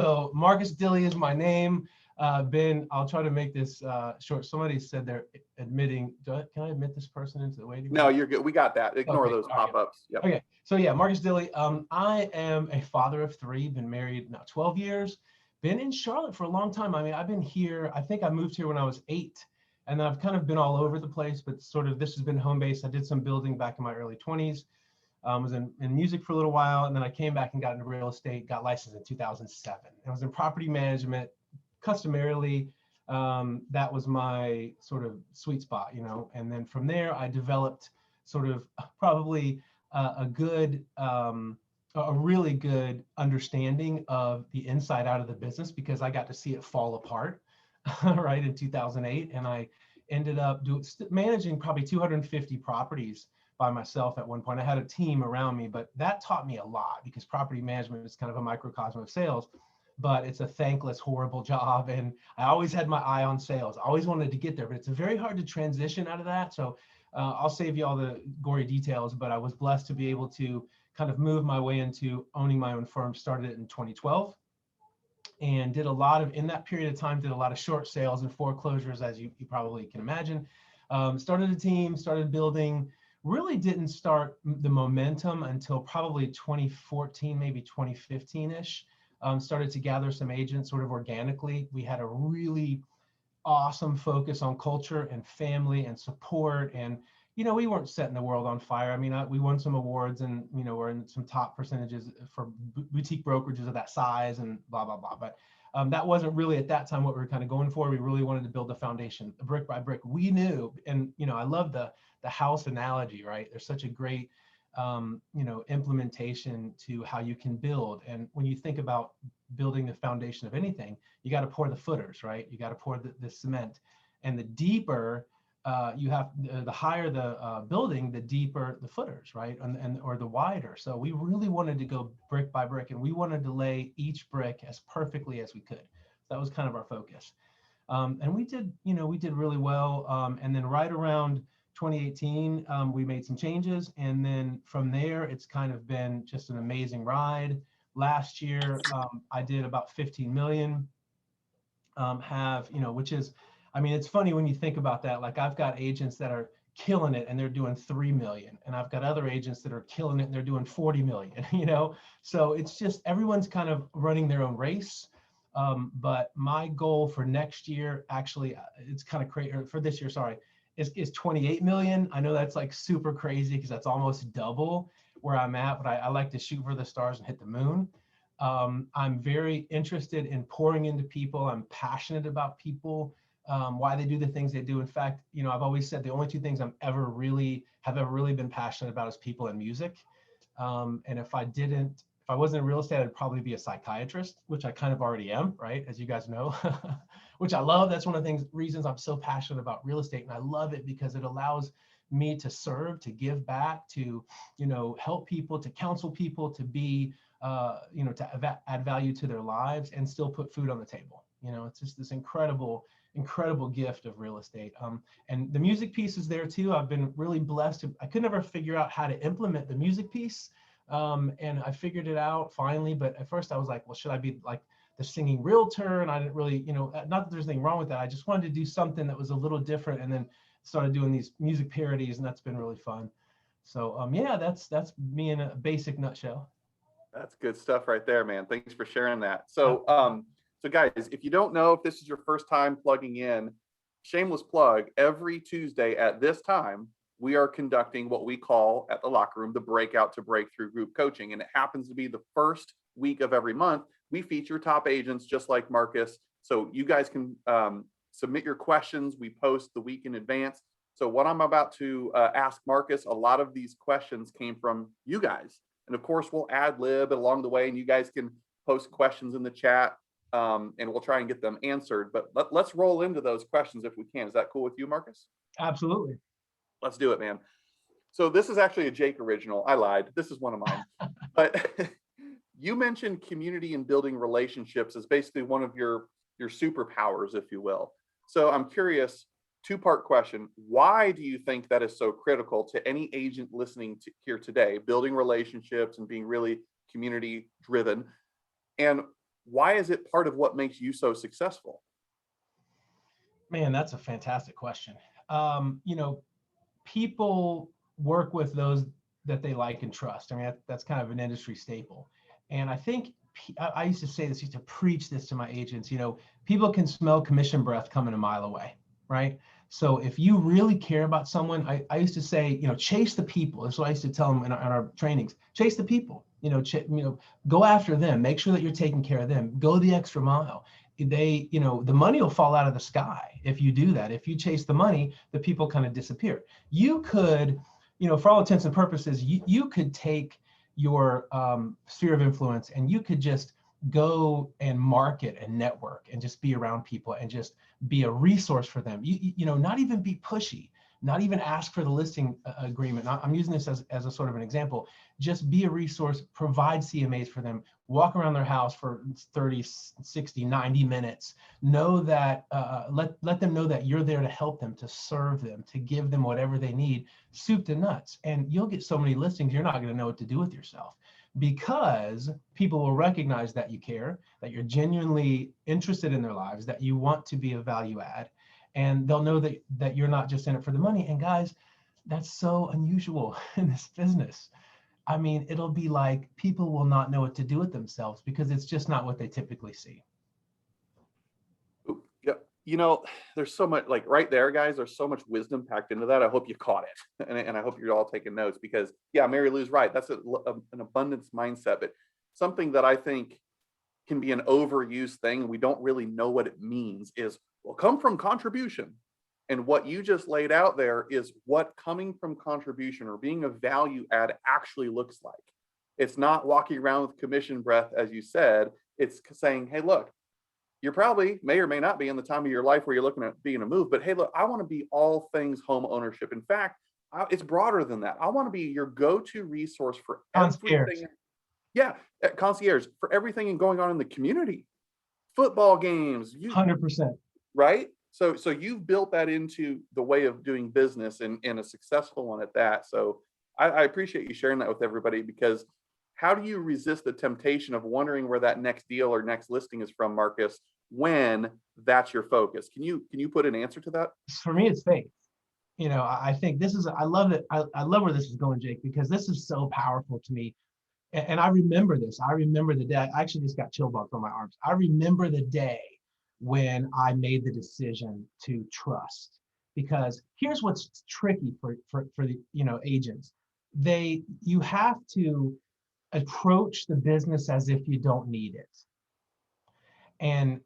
So Marcus Dilly is my name. I'll try to make this short. Somebody said they're admitting, can I admit this person into the waiting room? No, you're good. We got that. Ignore Okay, those pop-ups. Yep. Okay, so yeah, Marcus Dilly. I am a father of three, been married now 12 years, been in Charlotte for a long time. I mean, I've been here, I think I moved here when I was 8, and then I've kind of been all over the place, but sort of this has been home base. I did some building back in my early 20s. Was in music for a little while, and then I came back and got into real estate, got licensed in 2007. I was in property management, customarily. That was my sort of sweet spot, and then from there, I developed sort of probably a really good understanding of the inside out of the business, because I got to see it fall apart right in 2008, and I ended up managing probably 250 properties by myself at one point. I had a team around me, but that taught me a lot, because property management is kind of a microcosm of sales, but it's a thankless, horrible job. And I always had my eye on sales. I always wanted to get there, but it's very hard to transition out of that. So I'll save you all the gory details, but I was blessed to be able to kind of move my way into owning my own firm. Started it in 2012 and did a lot of, in that period of time, did a lot of short sales and foreclosures, as you probably can imagine. Started a team, started building, really didn't start the momentum until probably 2014, maybe 2015-ish. Started to gather some agents sort of organically. We had a really awesome focus on culture and family and support. And, we weren't setting the world on fire. I mean, we won some awards, and, we're in some top percentages for boutique brokerages of that size and blah, blah, blah. But that wasn't really at that time what we were kind of going for. We really wanted to build the foundation brick by brick. We knew, and, I love the house analogy, right? There's such a great, implementation to how you can build. And when you think about building the foundation of anything, you got to pour the footers, right? You got to pour the cement, and the deeper the higher the building, the deeper the footers, right? Or the wider. So we really wanted to go brick by brick, and we wanted to lay each brick as perfectly as we could. That was kind of our focus. And we did really well. And then right around 2018, we made some changes. And then from there, it's kind of been just an amazing ride. Last year, I did about 15 million, which is, I mean, it's funny when you think about that. Like, I've got agents that are killing it and they're doing 3 million. And I've got other agents that are killing it and they're doing 40 million, So it's just, everyone's kind of running their own race. But my goal for next year, actually, it's kind of crazy, for this year, sorry, is 28 million. I know that's like super crazy because that's almost double where I'm at, but I like to shoot for the stars and hit the moon. I'm very interested in pouring into people. I'm passionate about people, why they do the things they do. In fact, I've always said the only two things have ever really been passionate about is people and music. And if I wasn't in real estate, I'd probably be a psychiatrist, which I kind of already am, right? As you guys know, which I love. That's one of the reasons I'm so passionate about real estate. And I love it because it allows me to serve, to give back, to, help people, to counsel people, to be, to add value to their lives and still put food on the table. It's just this incredible gift of real estate. And the music piece is there too. I've been really blessed. I could never figure out how to implement the music piece. And I figured it out finally, but at first I was like, well, should I be like the singing realtor? And I didn't really, not that there's anything wrong with that. I just wanted to do something that was a little different, and then started doing these music parodies, and that's been really fun. So yeah, that's me in a basic nutshell. That's good stuff right there, man. Thanks for sharing that. So, so guys, if you don't know, if this is your first time plugging in, shameless plug, every Tuesday at this time, we are conducting what we call at the locker room, the breakout to breakthrough group coaching. And it happens to be the first week of every month. We feature top agents just like Marcus. So you guys can submit your questions. We post the week in advance. So what I'm about to ask Marcus, a lot of these questions came from you guys. And of course, we'll ad lib along the way, and you guys can post questions in the chat, and we'll try and get them answered. But let's roll into those questions if we can. Is that cool with you, Marcus? Absolutely. Let's do it, man. So this is actually a Jake original. I lied. This is one of mine. But you mentioned community and building relationships as basically one of your superpowers, if you will. So I'm curious, two-part question. Why do you think that is so critical to any agent listening to here today, building relationships and being really community driven? And why is it part of what makes you so successful? Man, that's a fantastic question. You know, people work with those that they like and trust. I mean, that's kind of an industry staple. And I think I used to say this, used to preach this to my agents, you know, people can smell commission breath coming a mile away, right? So if you really care about someone, I used to say, you know, chase the people. That's what I used to tell them in our trainings. Chase the people, go after them, make sure that you're taking care of them, go the extra mile. The money will fall out of the sky if you do that. If you chase the money, the people kind of disappear. You could, for all intents and purposes, you could take your sphere of influence and you could just go and market and network and just be around people and just be a resource for them. Not even be pushy, not even ask for the listing agreement. I'm using this as a sort of an example. Just be a resource, provide CMAs for them, walk around their house for 30, 60, 90 minutes. Know that, let them know that you're there to help them, to serve them, to give them whatever they need, soup to nuts. And you'll get so many listings, you're not going to know what to do with yourself, because people will recognize that you care, that you're genuinely interested in their lives, that you want to be a value add, and they'll know that you're not just in it for the money. And guys, that's so unusual in this business. I mean, it'll be like people will not know what to do with themselves because it's just not what they typically see. Yeah, there's so much, like right there, guys, there's so much wisdom packed into that. I hope you caught it. And I hope you're all taking notes, because yeah, Mary Lou's right. That's an abundance mindset, but something that I think can be an overused thing, and we don't really know what it means, is, well, come from contribution. And what you just laid out there is what coming from contribution or being a value add actually looks like. It's not walking around with commission breath, as you said. It's saying, hey, look, you're probably may or may not be in the time of your life where you're looking at being a move, but hey, look, I want to be all things home ownership. In fact, it's broader than that. I want to be your go-to resource for everything. Yeah, concierge for everything going on in the community, football games, 100%. Right? So you've built that into the way of doing business, and a successful one at that. So I appreciate you sharing that with everybody, because how do you resist the temptation of wondering where that next deal or next listing is from, Marcus, when that's your focus? Can you put an answer to that? For me, it's faith. I think this is, I love it. I love where this is going, Jake, because this is so powerful to me. And I remember this. I remember the day. I actually just got chill bumps on my arms. I remember the day when I made the decision to trust. Because here's what's tricky for the agents. You have to approach the business as if you don't need it. And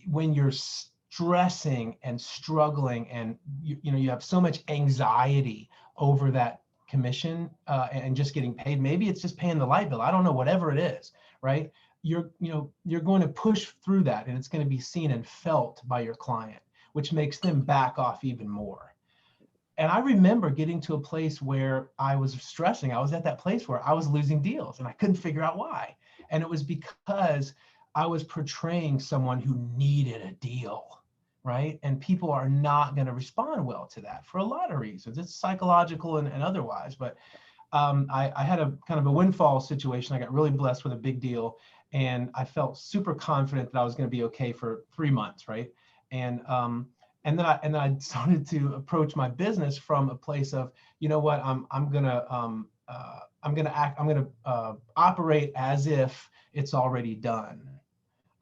when you're stressing and struggling, and you have so much anxiety over that commission and just getting paid, maybe it's just paying the light bill, I don't know, whatever it is, right? You're going to push through that, and it's going to be seen and felt by your client, which makes them back off even more. And I remember getting to a place where I was stressing. I was at that place where I was losing deals and I couldn't figure out why. And it was because I was portraying someone who needed a deal, right? And people are not going to respond well to that for a lot of reasons. It's psychological and otherwise. But I had a kind of a windfall situation. I got really blessed with a big deal, and I felt super confident that I was going to be okay for 3 months, right? And then I started to approach my business from a place of, you know what, I'm gonna operate as if it's already done.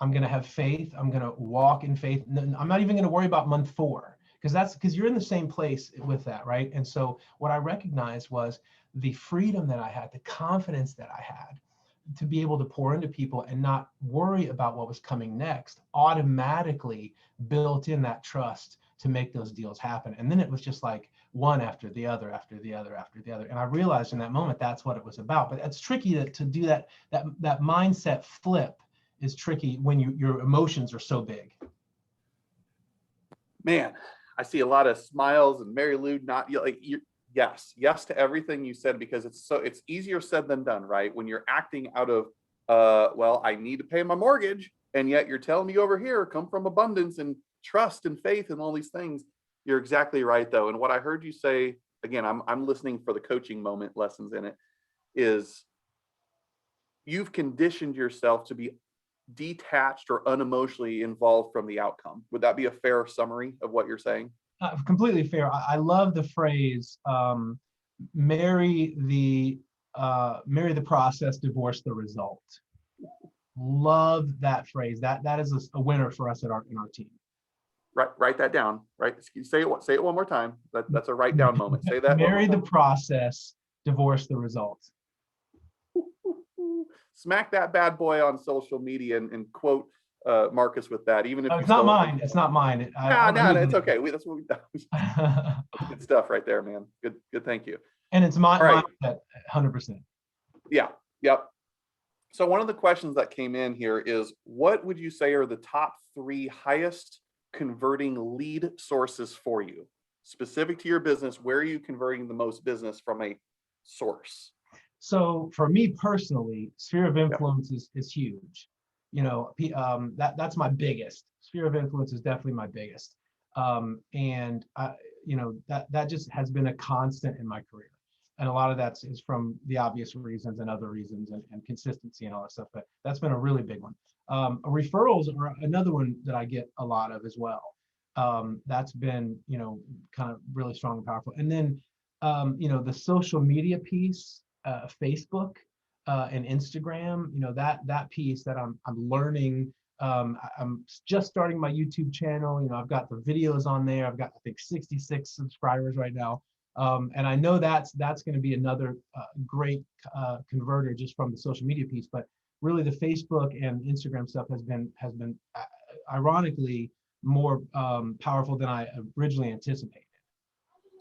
I'm gonna have faith. I'm gonna walk in faith. I'm not even gonna worry about month 4, because you're in the same place with that, right? And so what I recognized was the freedom that I had, the confidence that I had to be able to pour into people and not worry about what was coming next, automatically built in that trust to make those deals happen. And then it was just like one after the other, after the other, after the other. And I realized in that moment, that's what it was about. But it's tricky to do that mindset flip is tricky when your emotions are so big. Man, I see a lot of smiles, and Mary Lou, not like you. Yes to everything you said, because it's easier said than done, right? When you're acting out of, well, I need to pay my mortgage, and yet you're telling me over here, come from abundance and trust and faith and all these things. You're exactly right, though. And what I heard you say, again, I'm listening for the coaching moment lessons in it, is you've conditioned yourself to be detached or unemotionally involved from the outcome. Would that be a fair summary of what you're saying? Completely fair. I love the phrase, marry the process, divorce the result. Love that phrase. That is a winner for us in our team. Write that down. Right. Say it one more time. That's a write down moment. Say that. Marry the process, divorce the result. Smack that bad boy on social media and quote Marcus with that. Even if it's not mine. It's not mine. No, it's okay. That's what we done. That's good stuff right there, man. Good. Thank you. And it's my mindset, 100%. Yeah. Yep. So one of the questions that came in here is, what would you say are the top 3 highest converting lead sources for you? Specific to your business, where are you converting the most business from a source? So for me personally, sphere of influence is huge. That's my biggest. Sphere of influence is definitely my biggest. And that just has been a constant in my career. And a lot of that is from the obvious reasons and other reasons and consistency and all that stuff. But that's been a really big one. Referrals are another one that I get a lot of as well. That's been, kind of really strong and powerful. And then, the social media piece, Facebook and Instagram, that piece that I'm learning. I'm just starting my YouTube channel. I've got the videos on there. I've got, I think, 66 subscribers right now. And I know that's going to be another great converter just from the social media piece. But really, the Facebook and Instagram stuff has been ironically more powerful than I originally anticipated.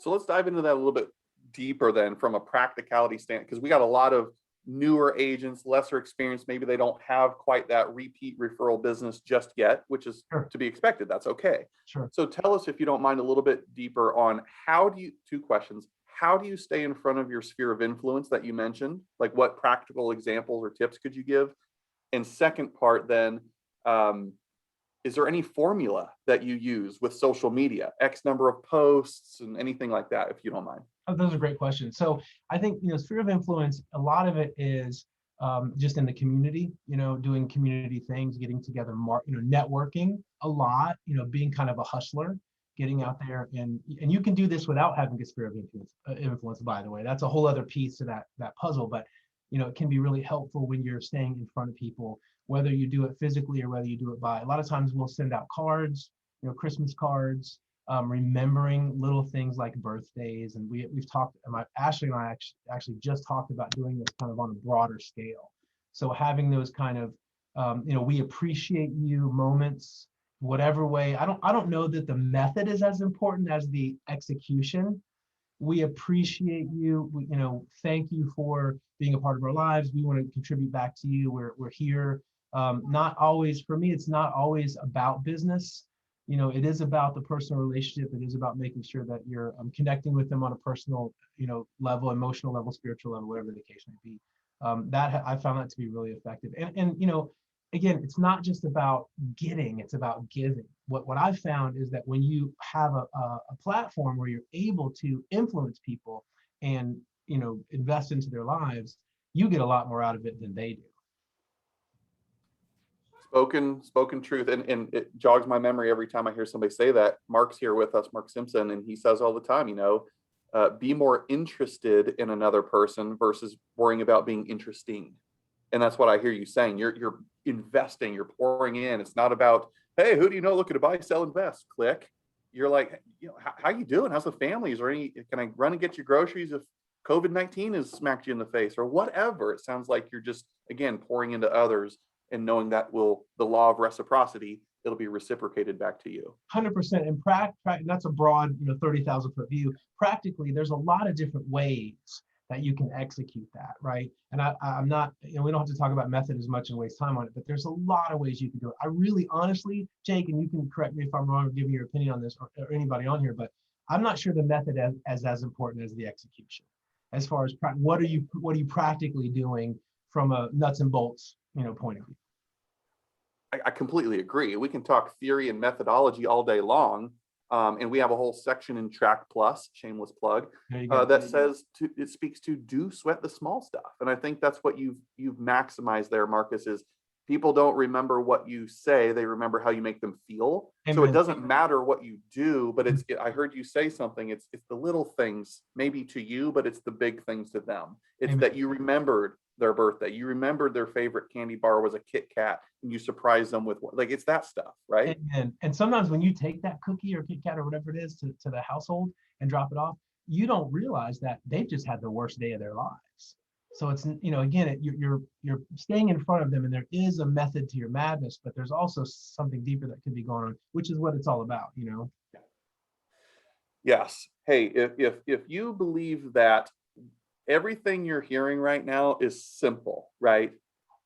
So let's dive into that a little bit deeper then, from a practicality standpoint, because we got a lot of newer agents, lesser experienced. Maybe they don't have quite that repeat referral business just yet, which is to be expected. That's okay. Sure. So tell us, if you don't mind, a little bit deeper on two questions. How do you stay in front of your sphere of influence that you mentioned? Like, what practical examples or tips could you give? And second part then, is there any formula that you use with social media, X number of posts and anything like that, if you don't mind? Oh, those are great questions. So I think, sphere of influence, a lot of it is just in the community, doing community things, getting together, networking a lot, being kind of a hustler, getting out there. And you can do this without having a sphere of influence, by the way. That's a whole other piece to that puzzle. But, it can be really helpful when you're staying in front of people, whether you do it physically or whether you do it by. A lot of times we'll send out cards, Christmas cards, remembering little things like birthdays. And we've talked, Ashley and I actually just talked about doing this kind of on a broader scale. So having those kind of, we appreciate you moments, whatever way. I don't know that the method is as important as the execution. We appreciate you. Thank you for being a part of our lives. We want to contribute back to you. We're here. Not always, for me, it's not always about business. It is about the personal relationship. It is about making sure that you're connecting with them on a personal, level, emotional level, spiritual level, whatever the case may be. I found that to be really effective. And again, it's not just about getting, it's about giving. What I've found is that when you have a platform where you're able to influence people and, invest into their lives, you get a lot more out of it than they do. Spoken truth. And it jogs my memory every time I hear somebody say that. Mark's here with us, Mark Simpson, and he says all the time, be more interested in another person versus worrying about being interesting. And that's what I hear you saying. You're investing, you're pouring in. It's not about, hey, who do you know looking to buy, sell, invest? Click. You're like, how you doing? How's the family? Is there can I run and get you groceries if COVID-19 has smacked you in the face or whatever? It sounds like you're just, again, pouring into others and knowing that the law of reciprocity, it'll be reciprocated back to you. 100%. And that's a broad, 30,000 foot view. Practically, there's a lot of different ways that you can execute that, right? And I'm not, we don't have to talk about method as much and waste time on it, but there's a lot of ways you can do it. I really, honestly, Jake, and you can correct me if I'm wrong or give me your opinion on this, or anybody on here, but I'm not sure the method as important as the execution. As far as what are you practically doing from a nuts and bolts, point of view. I completely agree. We can talk theory and methodology all day long. And we have a whole section in Track Plus, shameless plug, that says it speaks to do sweat the small stuff. And I think that's what you've maximized there, Marcus, is people don't remember what you say, they remember how you make them feel. So it Amen. doesn't matter what you do, but I heard you say something, it's the little things maybe to you, but it's the big things to them. It's Amen. that you remembered their birthday, you remembered their favorite candy bar was a Kit Kat, and you surprise them with, like, it's that stuff, right? And sometimes when you take that cookie or Kit Kat or whatever it is to the household and drop it off, you don't realize that they've just had the worst day of their lives. So it's, again, you're staying in front of them, and there is a method to your madness, but there's also something deeper that could be going on, which is what it's all about. Yes. Hey, if you believe that everything you're hearing right now is simple, right?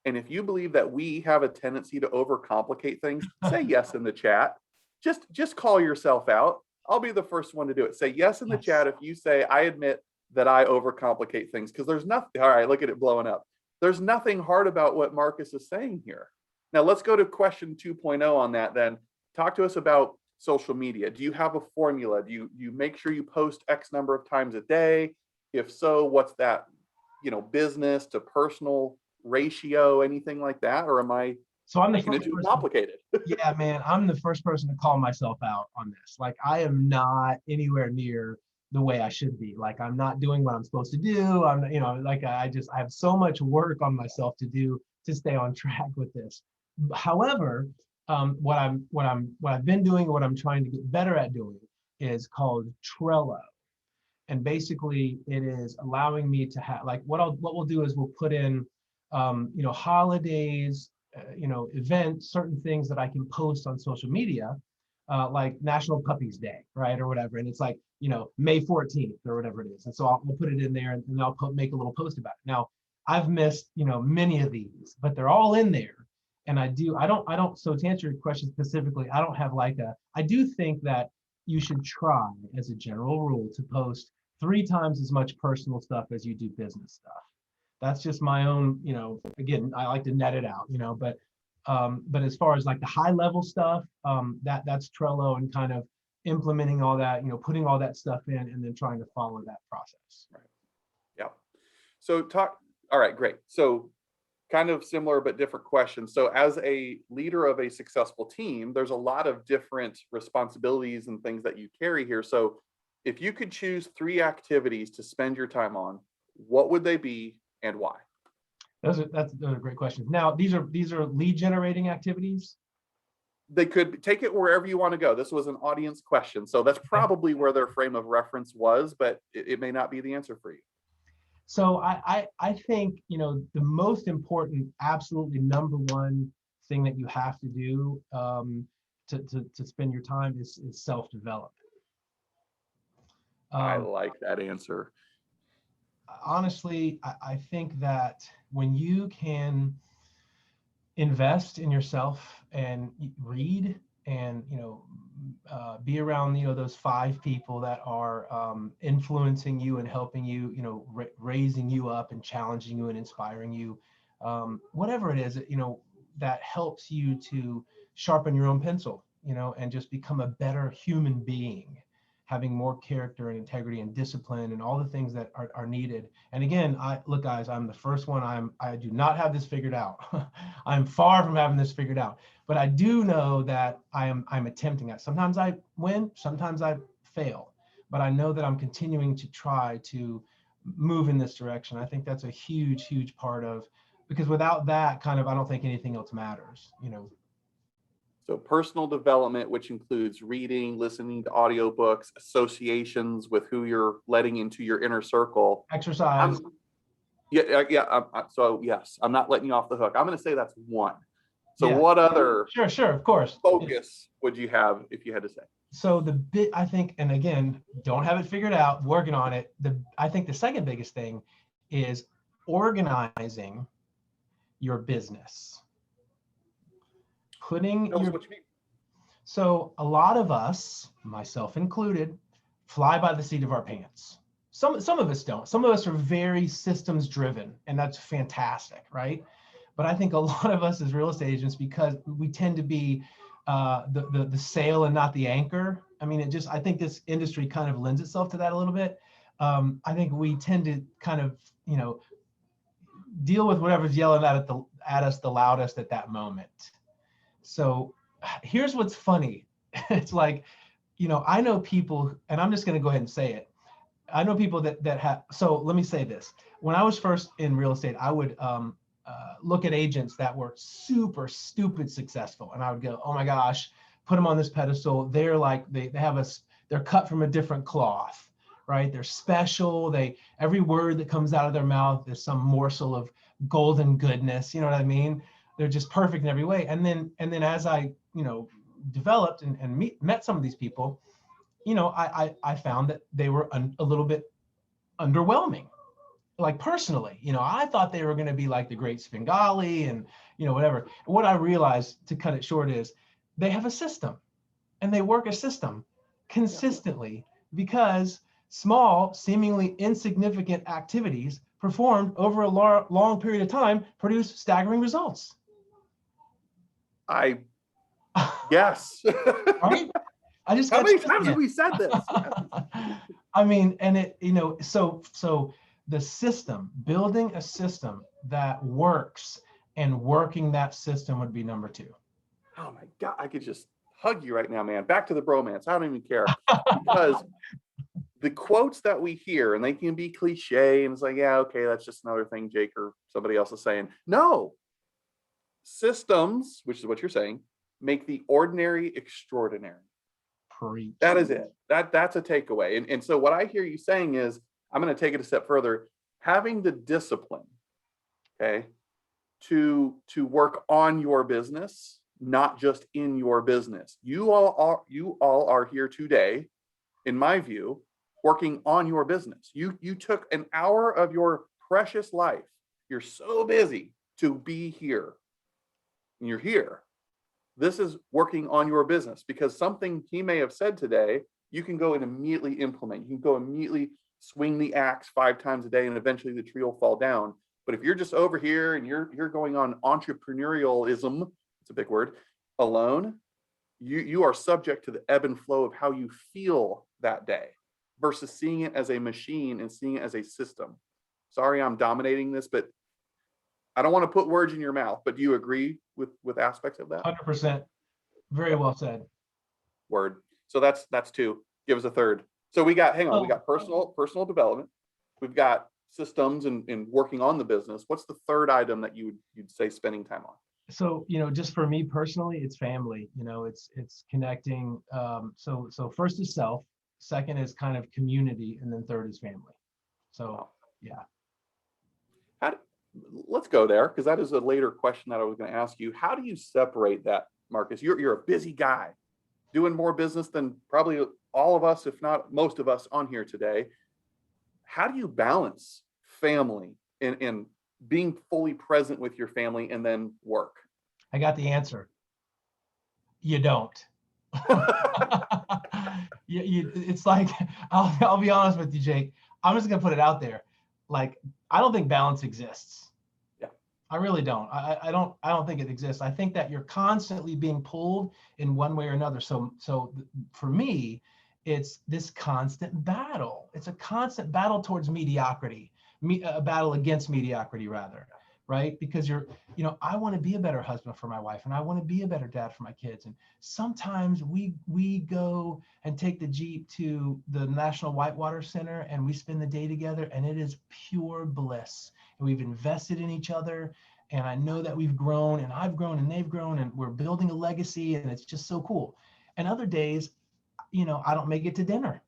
And if you believe that we have a tendency to overcomplicate things, say yes in the chat. Just call yourself out. I'll be the first one to do it. Say yes in the chat if you say, I admit that I overcomplicate things, because there's nothing. All right, look at it blowing up. There's nothing hard about what Marcus is saying here. Now let's go to question 2.0 on that then. Talk to us about social media. Do you have a formula? Do you make sure you post X number of times a day? If so, what's that, business to personal ratio, anything like that? Or am I So I'm the making it first too person. complicated? Yeah, man, I'm the first person to call myself out on this. Like, I am not anywhere near the way I should be. Like, I'm not doing what I'm supposed to do. I have so much work on myself to do to stay on track with this. However, what I've been doing, what I'm trying to get better at doing, is called Trello. And basically it is allowing me to have, like, what we'll do is we'll put in holidays, events, certain things that I can post on social media, like National Puppies Day, right, or whatever, and it's like, May 14th or whatever it is, and so we'll put it in there, and I'll make a little post about it. Now, I've missed many of these, but they're all in there. And I don't, so to answer your question specifically, I don't have I do think that you should try, as a general rule, to post 3 times as much personal stuff as you do business stuff. That's just my own, again, I like to net it out, but as far as like the high level stuff, that's Trello, and kind of implementing all that, putting all that stuff in, and then trying to follow that process. Right. Yeah. So all right, great. So kind of similar but different questions. So as a leader of a successful team, there's a lot of different responsibilities and things that you carry here. So if you could choose 3 activities to spend your time on, what would they be and why? Those are great questions. Now, these are lead generating activities. They could take it wherever you want to go. This was an audience question, so that's probably where their frame of reference was, but it may not be the answer for you. So I think, the most important, absolutely number one thing that you have to do to spend your time is self-development. I like that answer. Honestly, I think that when you can invest in yourself and read and be around those 5 people that are influencing you and helping you, raising you up and challenging you and inspiring you, whatever it is, that helps you to sharpen your own pencil, and just become a better human being, having more character and integrity and discipline and all the things that are needed. And again, look, guys, I'm the first one. I do not have this figured out. I'm far from having this figured out, but I do know that I'm attempting it. Sometimes I win, sometimes I fail, but I know that I'm continuing to try to move in this direction. I think that's a huge, huge part of, because without that I don't think anything else matters, So personal development, which includes reading, listening to audiobooks, associations with who you're letting into your inner circle. Exercise. So yes, I'm not letting you off the hook. I'm going to say that's 1. So Yeah. what other Sure, of course. focus would you have if you had to say? So I think, and again, don't have it figured out, working on it. I think the second biggest thing is organizing your business. So a lot of us, myself included, fly by the seat of our pants. Some of us don't. Some of us are very systems driven, and that's fantastic, right? But I think a lot of us as real estate agents, because we tend to be the sail and not the anchor. I mean, I think this industry kind of lends itself to that a little bit. I think we tend to kind of, deal with whatever's yelling at at us the loudest at that moment. So here's what's funny. It's like, I know people, and I'm just going to go ahead and say it. I know people that have, so let me say this. When I was first in real estate, I would look at agents that were super stupid successful. And I would go, oh my gosh, put them on this pedestal. They're like, they have they're cut from a different cloth, right? They're special. Every word that comes out of their mouth is some morsel of golden goodness. You know what I mean? They're just perfect in every way. And then as I, developed and met some of these people, I found that they were a little bit underwhelming. Like personally, I thought they were going to be like the great Svengali and, whatever. What I realized, to cut it short, is they have a system and they work a system consistently because small, seemingly insignificant activities performed over a long period of time produce staggering results. Yes. Right? I just How many times have we said this? I mean, and it, so the system, building a system that works and working that system would be number 2. Oh my God, I could just hug you right now, man. Back to the bromance. I don't even care, because the quotes that we hear, and they can be cliche, and it's like, yeah, okay, that's just another thing Jake or somebody else is saying. No, systems, which is what you're saying, make the ordinary extraordinary. Preach. That is it. That's a takeaway. And so what I hear you saying is, I'm going to take it a step further, having the discipline, okay, to work on your business, not just in your business. You all are here today, in my view, working on your business. You took an hour of your precious life. You're so busy to be here. And you're here. This is working on your business, because something he may have said today, you can go and immediately implement. You can go immediately swing the axe 5 times a day, and eventually the tree will fall down. But if you're just over here and you're going on entrepreneurialism, it's a big word, alone, you are subject to the ebb and flow of how you feel that day, versus seeing it as a machine and seeing it as a system. Sorry, I'm dominating this, but I don't want to put words in your mouth, but do you agree with aspects of that? 100%. Very well said. Word. So that's 2. Give us a third. So we got, hang on, we got personal development. We've got systems and working on the business. What's the third item that you'd say spending time on? So, just for me personally, it's family. It's connecting. So first is self, second is kind of community, and then third is family. So, yeah. Let's go there, because that is a later question that I was going to ask you. How do you separate that, Marcus? You're a busy guy, doing more business than probably all of us, if not most of us on here today. How do you balance family and being fully present with your family and then work? I got the answer. You don't. It's like, I'll be honest with you, Jake. I'm just gonna put it out there. Like, I don't think balance exists. Yeah. I really don't. I don't think it exists. I think that you're constantly being pulled in one way or another. So for me, it's this constant battle. It's a constant battle towards mediocrity, a battle against mediocrity rather, right? Because I want to be a better husband for my wife, and I want to be a better dad for my kids. And sometimes we go and take the Jeep to the National Whitewater Center, and we spend the day together, and it is pure bliss. And we've invested in each other, and I know that we've grown, and I've grown, and they've grown, and we're building a legacy, and it's just so cool. And other days, I don't make it to dinner,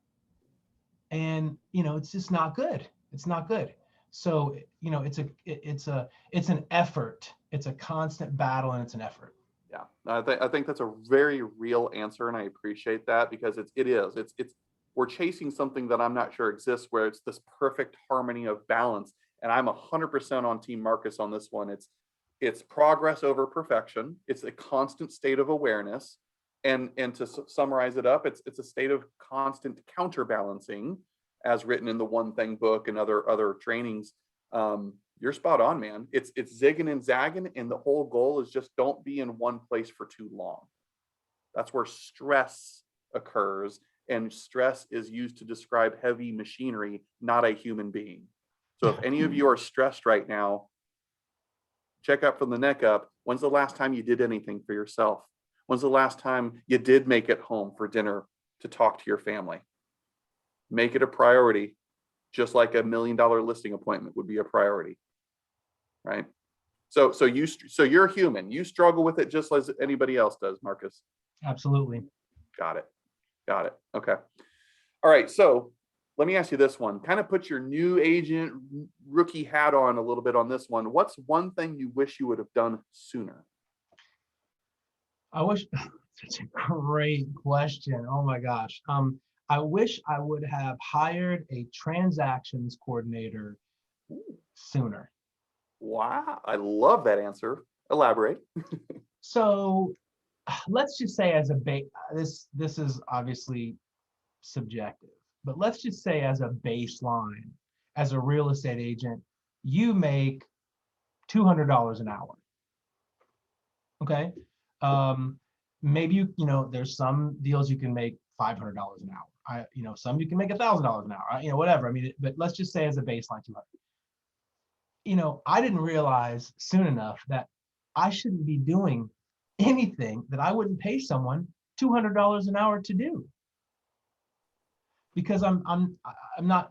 and it's just not good. It's not good. So, it's an effort. It's a constant battle, and it's an effort. Yeah, I think that's a very real answer, and I appreciate that, because it's we're chasing something that I'm not sure exists, where it's this perfect harmony of balance. And I'm 100% on Team Marcus on this one. It's progress over perfection. It's a constant state of awareness, and to summarize it up, it's a state of constant counterbalancing, as written in the One Thing book and other trainings. You're spot on, man. It's zigging and zagging, and the whole goal is just don't be in one place for too long. That's where stress occurs, and stress is used to describe heavy machinery, not a human being. So if any of you are stressed right now, check up from the neck up. When's the last time you did anything for yourself? When's the last time you did make it home for dinner to talk to your family? Make it a priority, just like $1 million listing appointment would be a priority, right? So you're human. You struggle with it just as anybody else does, Marcus. Absolutely. Got it. Okay. All right. So let me ask you this one. Kind of put your new agent rookie hat on a little bit on this one. What's one thing you wish you would have done sooner? I wish, such a great question. Oh my gosh. I wish I would have hired a transactions coordinator sooner. Wow. I love that answer. Elaborate. So let's just say as a this is obviously subjective, but let's just say as a baseline, as a real estate agent, you make $200 an hour. Okay. Maybe there's some deals you can make $500 an hour. Some you can make $1,000 an hour. Whatever. I mean, but let's just say as a baseline 200. I didn't realize soon enough that I shouldn't be doing anything that I wouldn't pay someone $200 an hour to do, because I'm not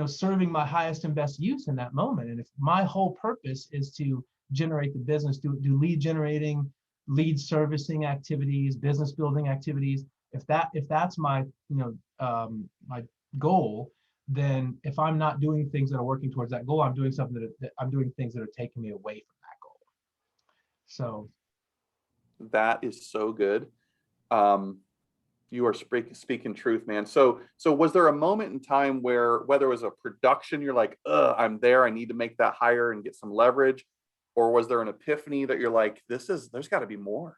serving my highest and best use in that moment. And if my whole purpose is to generate the business, do lead generating, lead servicing activities, business building activities, if that's my my goal, then if I'm not doing things that are working towards that goal, I'm doing something that I'm doing things that are taking me away from that goal. So that is so good. You are speaking truth, man. So was there a moment in time where, whether it was a production, you're like, I'm there, I need to make that higher and get some leverage? Or was there an epiphany that you're like, there's got to be more?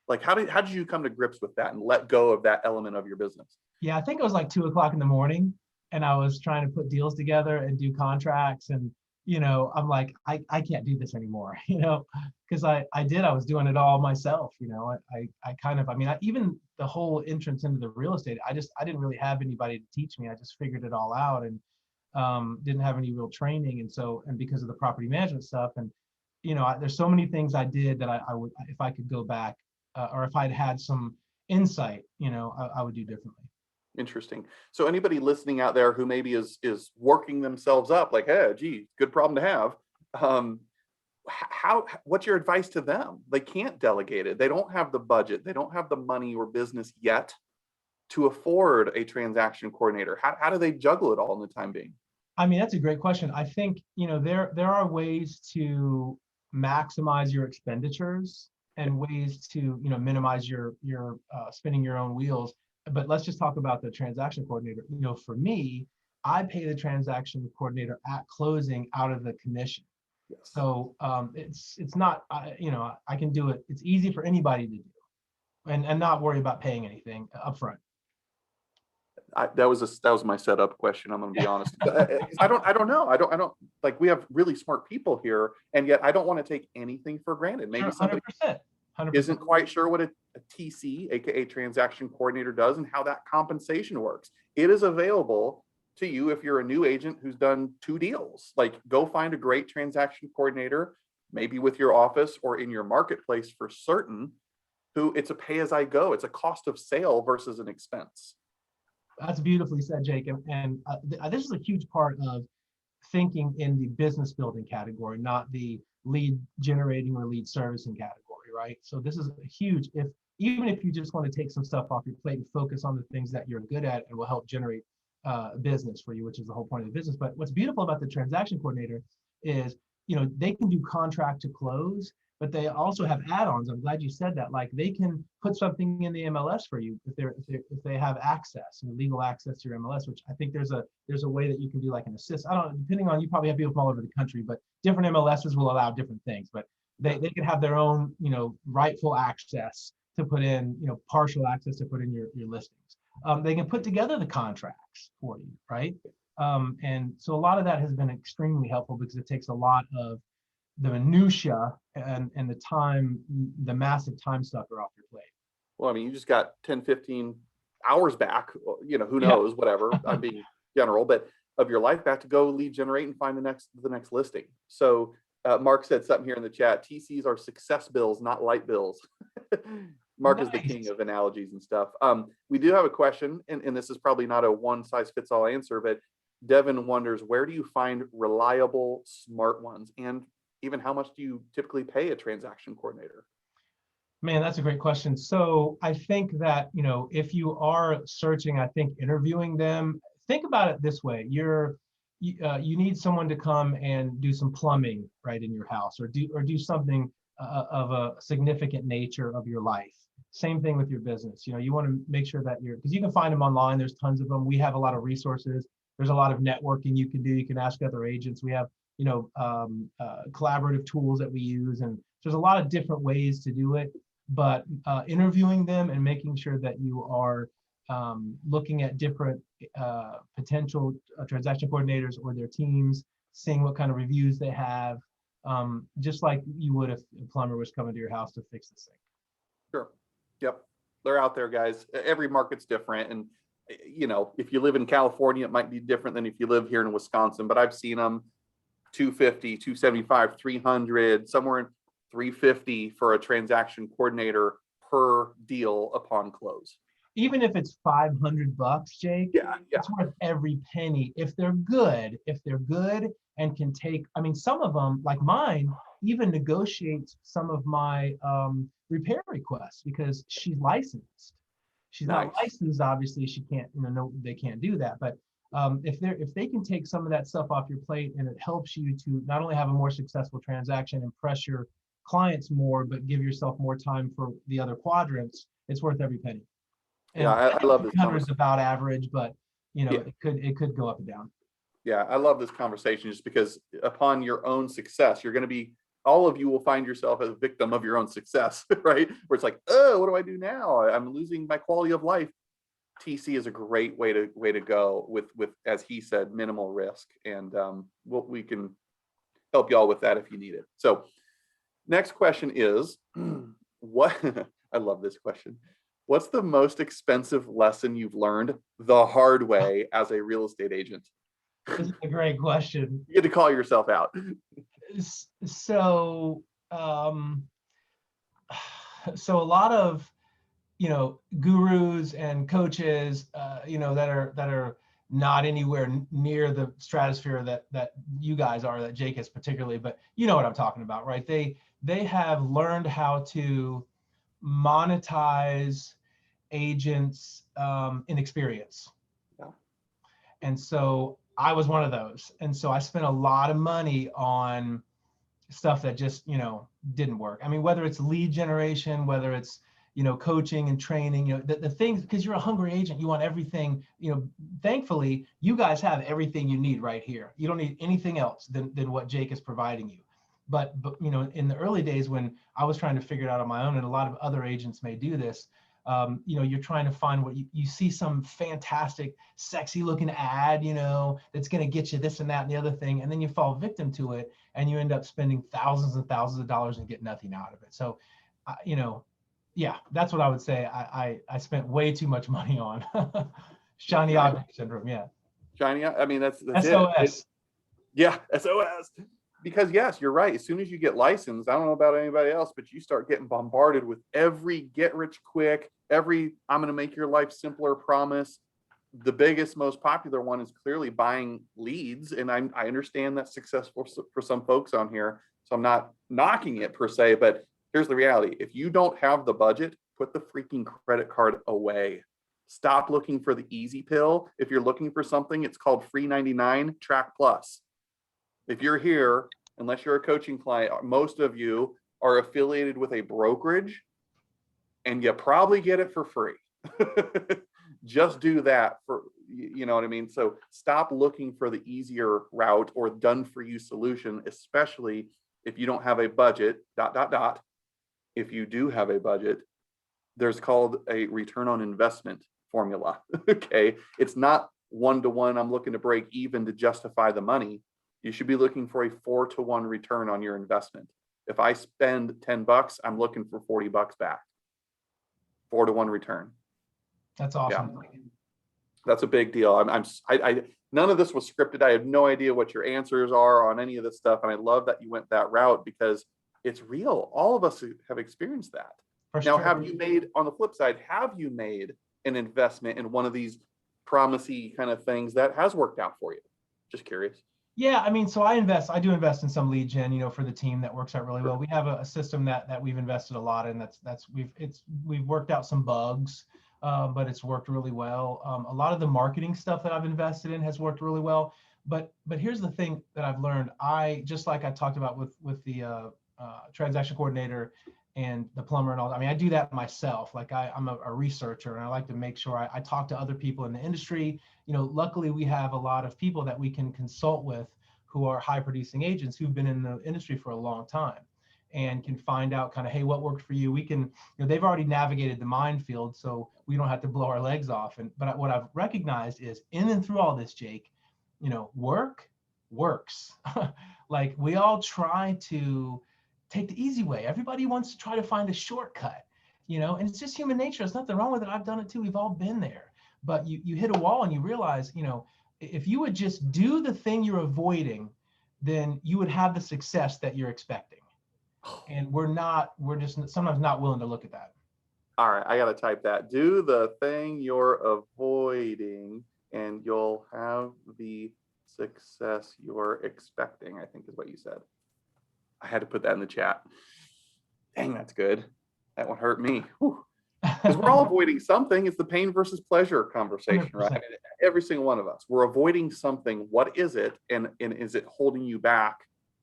Like, how did you come to grips with that and let go of that element of your business? yeah, I think it was like 2:00 in the morning, and I was trying to put deals together and do contracts, and I'm like, I can't do this anymore, because I was doing it all myself. I kind of, even the whole entrance into the real estate, I didn't really have anybody to teach me. I just figured it all out, and didn't have any real training. And because of the property management stuff, and there's so many things I did that I would, if I could go back, or if I'd had some insight, I would do differently. Interesting. So anybody listening out there who maybe is working themselves up, like, hey, gee, good problem to have. What's your advice to them? They can't delegate it. They don't have the budget. They don't have the money or business yet to afford a transaction coordinator. How do they juggle it all in the time being? That's a great question. I think, there are ways to maximize your expenditures and ways to, minimize your spinning your own wheels. But let's just talk about the transaction coordinator. For me, I pay the transaction coordinator at closing out of the commission. Yes. So it's not, I can do it. It's easy for anybody to do, and not worry about paying anything upfront. That was my setup question. I'm going to be honest. I don't know. I don't like, we have really smart people here, and yet I don't want to take anything for granted. Maybe somebody 100%. isn't quite sure what a TC, aka transaction coordinator, does and how that compensation works. It is available to you if you're a new agent who's done 2 deals. Like, go find a great transaction coordinator, maybe with your office or in your marketplace for certain, who it's a pay as I go. It's a cost of sale versus an expense. That's beautifully said, Jake. And this is a huge part of thinking in the business building category, not the lead generating or lead servicing category, right? So this is a huge, even if you just want to take some stuff off your plate and focus on the things that you're good at and will help generate business for you, which is the whole point of the business. But what's beautiful about the transaction coordinator is, they can do contract to close, but they also have add-ons. I'm glad you said that. Like, they can put something in the MLS for you if they have access, legal access to your MLS, which I think there's a way that you can do like an assist. I don't know, depending on, you probably have people from all over the country, but different MLSs will allow different things. But they can have their own, rightful access to put in, partial access to put in your listings. They can put together the contracts for you, right? And so a lot of that has been extremely helpful, because it takes a lot of the minutia and the time, the massive time sucker off your plate. Well, you just got 10, 15 hours back, who knows, whatever, I'm being general, but of your life back to go lead generate and find the next listing. So Mark said something here in the chat. TCs are success bills, not light bills. Mark is the king of analogies and stuff. We do have a question, and this is probably not a one size fits all answer, but Devin wonders, where do you find reliable, smart ones? And even how much do you typically pay a transaction coordinator? Man, that's a great question. So I think that, if you are searching, I think interviewing them, think about it this way. You need someone to come and do some plumbing right in your house, or do something of a significant nature of your life. Same thing with your business. You want to make sure that because you can find them online. There's tons of them. We have a lot of resources. There's a lot of networking you can do. You can ask other agents. We have, collaborative tools that we use, and there's a lot of different ways to do it. But interviewing them and making sure that you are looking at different potential transaction coordinators or their teams, seeing what kind of reviews they have, just like you would if a plumber was coming to your house to fix the sink. Sure. Yep. They're out there, guys. Every market's different. And, if you live in California, it might be different than if you live here in Wisconsin. But I've seen them $250, $275, $300, somewhere in $350 for a transaction coordinator per deal upon close. Even if it's $500, Jake, it's worth every penny if they're good. If they're good and can take, some of them, like mine, even negotiate some of my repair requests because she's licensed. She's not licensed, obviously. She can't, no, they can't do that. But if they can take some of that stuff off your plate, and it helps you to not only have a more successful transaction and press your clients more, but give yourself more time for the other quadrants, it's worth every penny. And I love this. 300 is about average, but it could go up and down. Yeah, I love this conversation just because upon your own success, you're going to be, all of you will find yourself as a victim of your own success, right? Where it's like, oh, what do I do now? I'm losing my quality of life. TC is a great way to go with, as he said, minimal risk. And we can help y'all with that if you need it. So next question is, I love this question. What's the most expensive lesson you've learned the hard way as a real estate agent? This is a great question. You get to call yourself out. So, so a lot of, gurus and coaches, that are not anywhere near the stratosphere that you guys are, that Jake is particularly, but you know what I'm talking about, right? They have learned how to monetize agents' inexperience. Yeah. And so I was one of those. And so I spent a lot of money on stuff that just, didn't work. Whether it's lead generation, whether it's, coaching and training, the things, because you're a hungry agent, you want everything, thankfully, you guys have everything you need right here. You don't need anything else than what Jake is providing you. But in the early days when I was trying to figure it out on my own, and a lot of other agents may do this, you're trying to find what you see some fantastic, sexy looking ad, that's going to get you this and that and the other thing. And then you fall victim to it and you end up spending thousands and thousands of dollars and get nothing out of it. So, yeah, that's what I would say. I spent way too much money on shiny object syndrome. Yeah. Shiny. That's SOS. Yeah. SOS. Because yes, you're right. As soon as you get licensed, I don't know about anybody else, but you start getting bombarded with every get rich quick, every I'm going to make your life simpler promise. The biggest, most popular one is clearly buying leads. And I understand that's successful for some folks on here. So I'm not knocking it per se, but here's the reality. If you don't have the budget, put the freaking credit card away. Stop looking for the easy pill. If you're looking for something, it's called free 99 Track Plus. If you're here, unless you're a coaching client, most of you are affiliated with a brokerage and you probably get it for free. Just do that for, you know what I mean? So stop looking for the easier route or done for you solution, especially if you don't have a budget, ... If you do have a budget, there's called a return on investment formula. Okay. It's not 1-to-1. I'm looking to break even to justify the money. You should be looking for a 4-to-1 return on your investment. If I spend $10, I'm looking for $40 back. 4-to-1 return. That's awesome. Yeah. That's a big deal. I'm none of this was scripted. I have no idea what your answers are on any of this stuff. And I love that you went that route because it's real. All of us have experienced that. For Now, sure. have you made, on the flip side, have you made an investment in one of these promisey kind of things that has worked out for you? Just curious. Yeah, I mean, so I do invest in some lead gen, for the team that works out really well. We have a system that we've invested a lot in. We've worked out some bugs, but it's worked really well. A lot of the marketing stuff that I've invested in has worked really well. But here's the thing that I've learned. Just like I talked about with the transaction coordinator and the plumber and all that. I mean, I do that myself. Like I'm a researcher, and I like to make sure I talk to other people in the industry. Luckily we have a lot of people that we can consult with who are high producing agents who've been in the industry for a long time and can find out kind of, hey, what worked for you? We can, they've already navigated the minefield, so we don't have to blow our legs off. But what I've recognized is in and through all this, Jake, work works. Like we all try to take the easy way. Everybody wants to try to find a shortcut, and it's just human nature. There's nothing wrong with it. I've done it too. We've all been there. But you hit a wall and you realize, if you would just do the thing you're avoiding, then you would have the success that you're expecting. And we're just sometimes not willing to look at that. All right, I got to type that. Do the thing you're avoiding and you'll have the success you're expecting, I think is what you said. I had to put that in the chat. Dang, that's good. That one hurt me. Because we're all avoiding something. It's the pain versus pleasure conversation, 100%. Right? I mean, every single one of us. We're avoiding something. What is it? And is it holding you back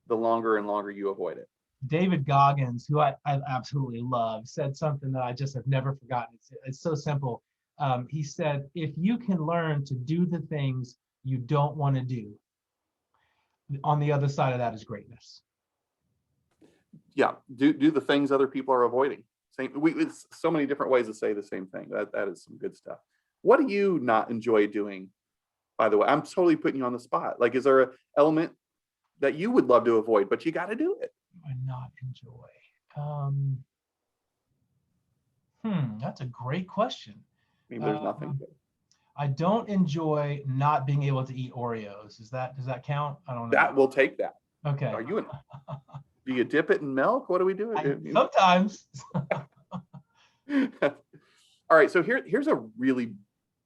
the longer and longer you avoid it? David Goggins, who I absolutely love, said something that I just have never forgotten. It's so simple. He said, if you can learn to do the things you don't want to do, on the other side of that is greatness. Yeah, do the things other people are avoiding. It's so many different ways to say the same thing. That is some good stuff. What do you not enjoy doing? By the way, I'm totally putting you on the spot. Like, is there an element that you would love to avoid, but you got to do it? I not enjoy. That's a great question. I mean, there's nothing. I don't enjoy not being able to eat Oreos. Does that count? I don't know. That will take that. Okay. Are you do you dip it in milk? What do we do? Sometimes. All right. So here's a really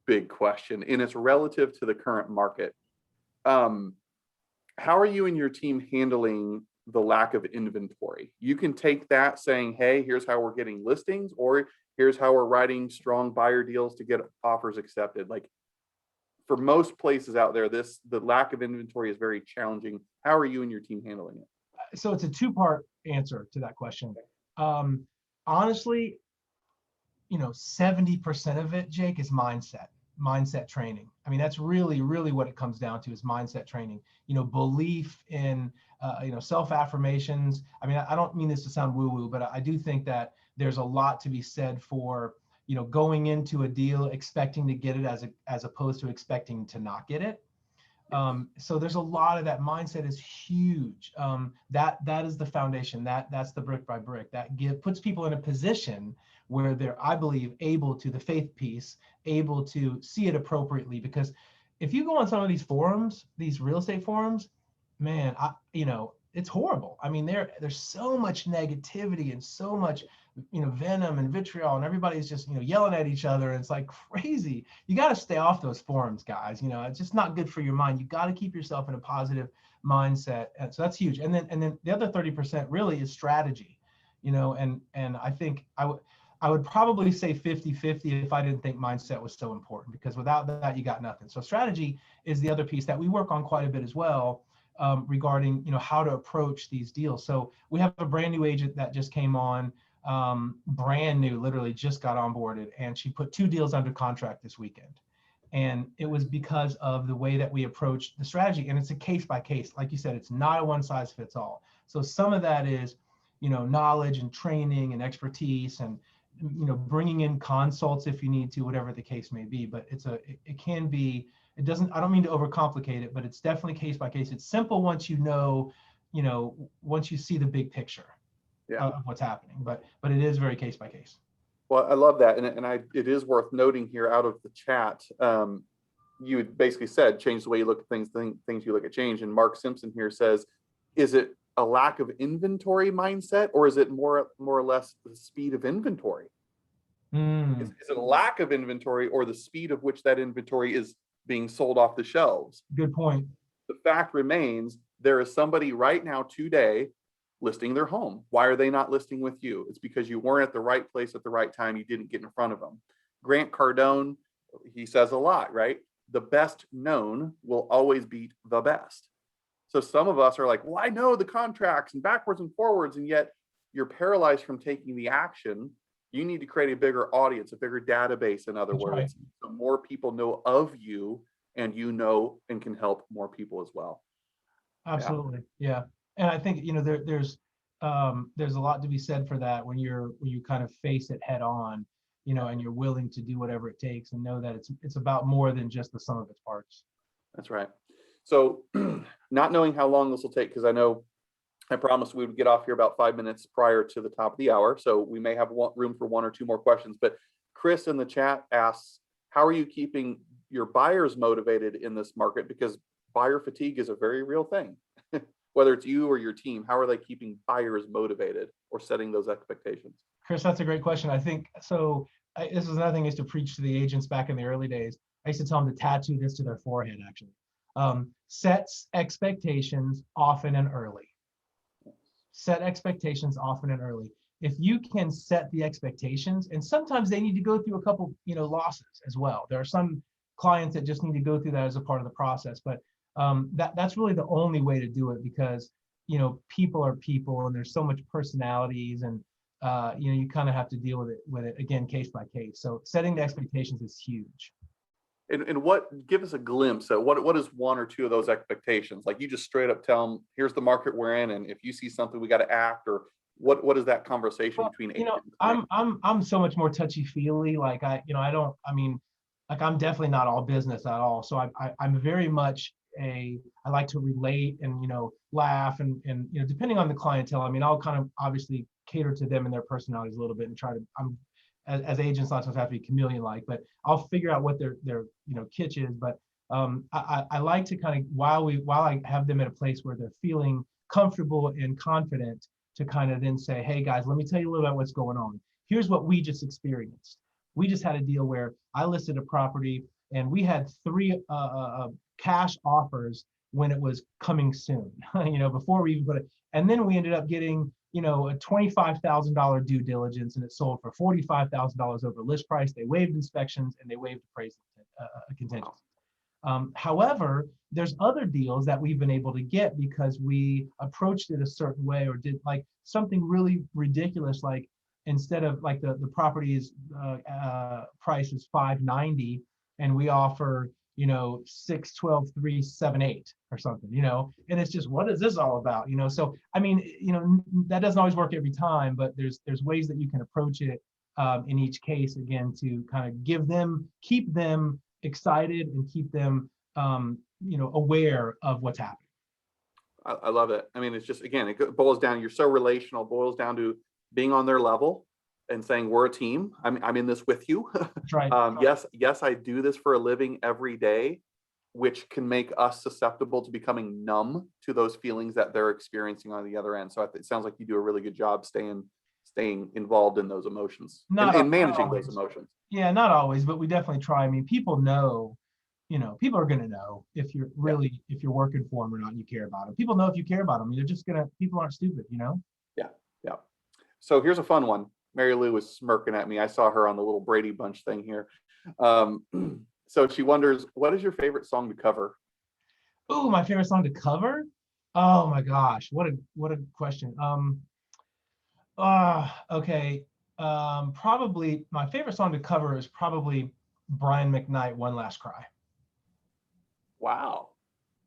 big question, and it's relative to the current market. How are you and your team handling the lack of inventory? You can take that saying, hey, here's how we're getting listings, or here's how we're writing strong buyer deals to get offers accepted. Like for most places out there, the lack of inventory is very challenging. How are you and your team handling it? So it's a two-part answer to that question. Honestly, 70% of it, Jake, is mindset training. I mean, that's really, really what it comes down to is mindset training. Belief in, self-affirmations. I mean, I don't mean this to sound woo-woo, but I do think that there's a lot to be said for, going into a deal expecting to get it as opposed to expecting to not get it. So there's a lot of that. Mindset is huge. That is the foundation. That's the brick by brick that puts people in a position where they're, I believe, able to, the faith piece, able to see it appropriately. Because if you go on some of these forums, these real estate forums, man, it's horrible. I mean, there's so much negativity and so much, venom and vitriol, and everybody's just, yelling at each other. And it's like crazy. You got to stay off those forums, guys. It's just not good for your mind. You got to keep yourself in a positive mindset. And so that's huge. And then the other 30% really is strategy, and I think I would probably say 50-50 if I didn't think mindset was so important, because without that, you got nothing. So strategy is the other piece that we work on quite a bit as well, regarding, how to approach these deals. So we have a brand new agent that just came on, brand new, literally just got onboarded, and she put 2 deals under contract this weekend. And it was because of the way that we approached the strategy. And it's a case by case. Like you said, it's not a one size fits all. So some of that is, knowledge and training and expertise and, bringing in consults if you need to, whatever the case may be. But it can be, I don't mean to overcomplicate it, but it's definitely case by case. It's simple once once you see the big picture of what's happening, but it is very case by case. Well, I love that. And it is worth noting here out of the chat. you had basically said, change the way you look at things, things you look at change. And Mark Simpson here says, is it a lack of inventory mindset, or is it more or less the speed of inventory? Is it a lack of inventory, or the speed of which that inventory is being sold off the shelves? Good point. The fact remains, there is somebody right now today listing their home. Why are they not listing with you? It's because you weren't at the right place at the right time. You didn't get in front of them. Grant Cardone, he says a lot, right? The best known will always beat the best. So some of us are like, well, I know the contracts and backwards and forwards, and yet you're paralyzed from taking the action. You need to create a bigger audience, a bigger database, in other That's words, right. so more people know of you, and you know and can help more people as well. Absolutely. Yeah. And I think, there's a lot to be said for that when you kind of face it head on, and you're willing to do whatever it takes and know that it's about more than just the sum of its parts. That's right. So not knowing how long this will take, because I promised we would get off here about 5 minutes prior to the top of the hour. So we may have room for one or two more questions. But Chris in the chat asks, how are you keeping your buyers motivated in this market? Because buyer fatigue is a very real thing. Whether it's you or your team, how are they keeping buyers motivated or setting those expectations? Chris, that's a great question. I think so. This is another thing I used to preach to the agents back in the early days. I used to tell them to tattoo this to their forehead, actually. Sets expectations often and early. Set expectations often and early. If you can set the expectations, and sometimes they need to go through a couple, losses as well. There are some clients that just need to go through that as a part of the process, but that's really the only way to do it, because people are people, and there's so much personalities, and you kind of have to deal with it again, case by case. So setting the expectations is huge. And give us a glimpse at what is one or two of those expectations? Like, you just straight up tell them, here's the market we're in, and if you see something, we got to act. Or what is that conversation between agent and client? I'm so much more touchy feely. Like I'm definitely not all business at all. So I'm very much I like to relate and laugh and depending on the clientele. I'll kind of obviously cater to them and their personalities a little bit and try to. As agents, lots of times have to be chameleon-like, but I'll figure out what their kitsch is. But I like to kind of, while I have them at a place where they're feeling comfortable and confident, to kind of then say, hey guys, let me tell you a little about what's going on. Here's what we just experienced. We just had a deal where I listed a property and we had 3 cash offers when it was coming soon, before we even put it. And then we ended up getting a $25,000 due diligence, and it sold for $45,000 over list price. They waived inspections and they waived appraisal contingencies. However, there's other deals that we've been able to get because we approached it a certain way, or did like something really ridiculous, like instead of like the property's price is $590 and we offer 6, 12, 3, 7, 8 or something, and it's just, what is this all about? So that doesn't always work every time, but there's ways that you can approach it in each case, again, to kind of keep them excited and keep them aware of what's happening. I love it. It's just, again, it boils down, you're so relational, boils down to being on their level and saying, we're a team. I'm in this with you. That's right. Yes, I do this for a living every day, which can make us susceptible to becoming numb to those feelings that they're experiencing on the other end. So it sounds like you do a really good job staying involved in those emotions and managing those emotions. Yeah, not always, but we definitely try. People know, people are going to know if you're really, if you're working for them or not, and you care about them. People know if you care about them. They're just people aren't stupid, Yeah. So here's a fun one. Mary Lou was smirking at me. I saw her on the little Brady Bunch thing here. So she wonders, what is your favorite song to cover? Oh, my favorite song to cover? Oh my gosh, what a question. Okay. Probably my favorite song to cover is probably Brian McKnight, One Last Cry. Wow.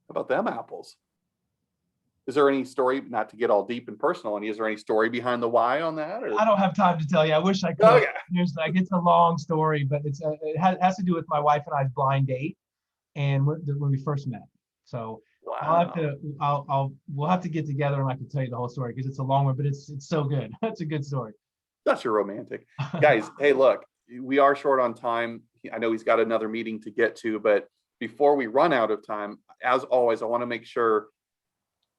How about them apples? Is there any story, not to get all deep and personal, is there any story behind the why on that? Or? I don't have time to tell you. I wish I could. Okay. It's a long story, but it has to do with my wife and I's blind date, and when we first met. So wow. We'll have to get together and I can tell you the whole story, because it's a long one, but it's so good. That's a good story. That's your romantic. Guys, hey, look, we are short on time. I know he's got another meeting to get to, but before we run out of time, as always, I want to make sure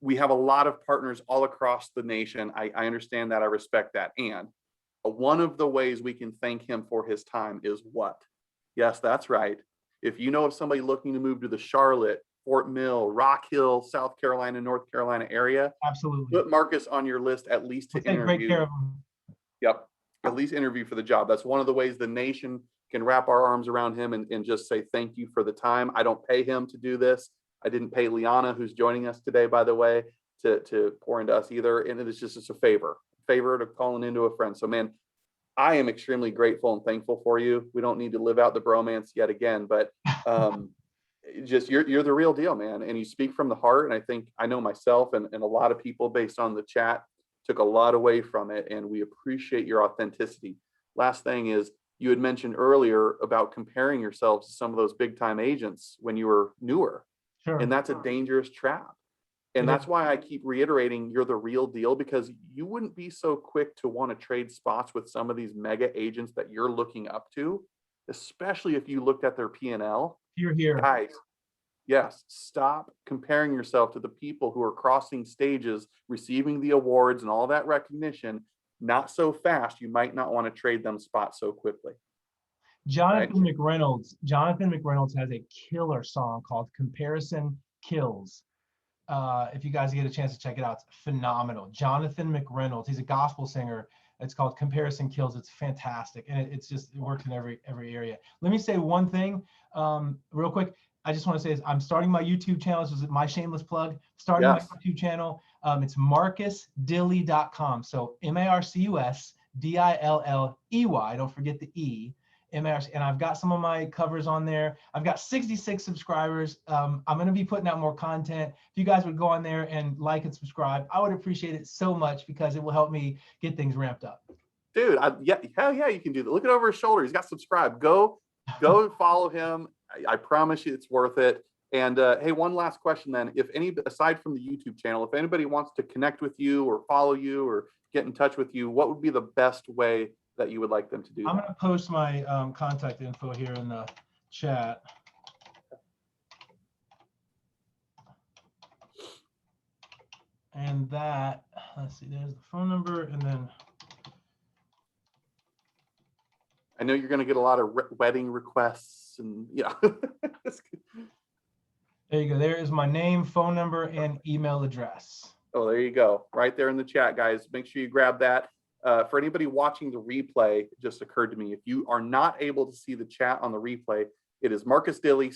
we have a lot of partners all across the nation. I understand that. I respect that. And one of the ways we can thank him for his time is what? Yes, that's right. If you know of somebody looking to move to the Charlotte, Fort Mill, Rock Hill, South Carolina, North Carolina area, Absolutely. put Marcus on your list at least to We'll take great interview. care of him. Yep. At least interview for the job. That's one of the ways the nation can wrap our arms around him and just say thank you for the time. I don't pay him to do this. I didn't pay Liana, who's joining us today, by the way, to pour into us either. And it's just a favor to calling into a friend. So man, I am extremely grateful and thankful for you. We don't need to live out the bromance yet again, but just you're the real deal, man. And you speak from the heart. And I think I know myself and a lot of people based on the chat took a lot away from it. And we appreciate your authenticity. Last thing is, you had mentioned earlier about comparing yourselves to some of those big time agents when you were newer. Sure. And that's a dangerous trap. And that's why I keep reiterating you're the real deal, because you wouldn't be so quick to want to trade spots with some of these mega agents that you're looking up to, especially if you looked at their P&L. You're here. Guys, yes, stop comparing yourself to the people who are crossing stages, receiving the awards and all that recognition. Not so fast. You might not want to trade them spots so quickly. Jonathan McReynolds has a killer song called Comparison Kills. If you guys get a chance to check it out, it's phenomenal. Jonathan McReynolds, he's a gospel singer. It's called Comparison Kills. It's fantastic. And it works in every area. Let me say one thing real quick. I just want to say is I'm starting my YouTube channel. This is my shameless plug. Starting my YouTube channel. It's marcusdilley.com. So MarcusDilley. Don't forget the E. And I've got some of my covers on there. I've got 66 subscribers. I'm going to be putting out more content. If you guys would go on there and like and subscribe, I would appreciate it so much, because it will help me get things ramped up. Dude, hell yeah, you can do that. Look it over his shoulder. He's got subscribe. Go follow him. I promise you it's worth it. And hey, one last question then. Aside from the YouTube channel, if anybody wants to connect with you or follow you or get in touch with you, what would be the best way that you would like them to do? I'm going to post my contact info here in the chat. And that, let's see, there's the phone number, and then I know you're going to get a lot of wedding requests, and yeah. There you go. There is my name, phone number, and email address. Oh, there you go. Right there in the chat, guys. Make sure you grab that. For anybody watching the replay, it just occurred to me, if you are not able to see the chat on the replay, it is Marcus Dilley,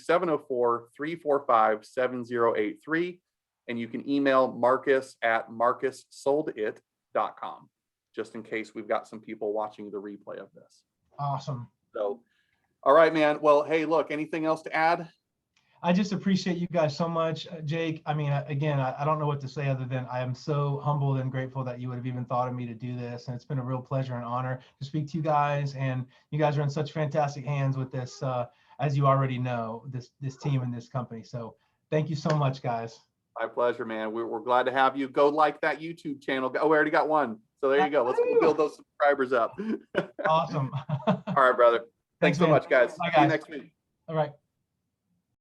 704-345-7083. And you can email Marcus at marcussoldit.com, just in case we've got some people watching the replay of this. Awesome. So, all right, man. Well, hey, look, anything else to add? I just appreciate you guys so much, Jake. I mean, again, I don't know what to say other than I am so humbled and grateful that you would have even thought of me to do this. And it's been a real pleasure and honor to speak to you guys. And you guys are in such fantastic hands with this, as you already know, this team and this company. So thank you so much, guys. My pleasure, man. We're glad to have you. Go like that YouTube channel. Oh, we already got one. So there you go. Let's go build those subscribers up. Awesome. All right, brother. Thanks so much, guys. Bye, guys. See you next week. All right.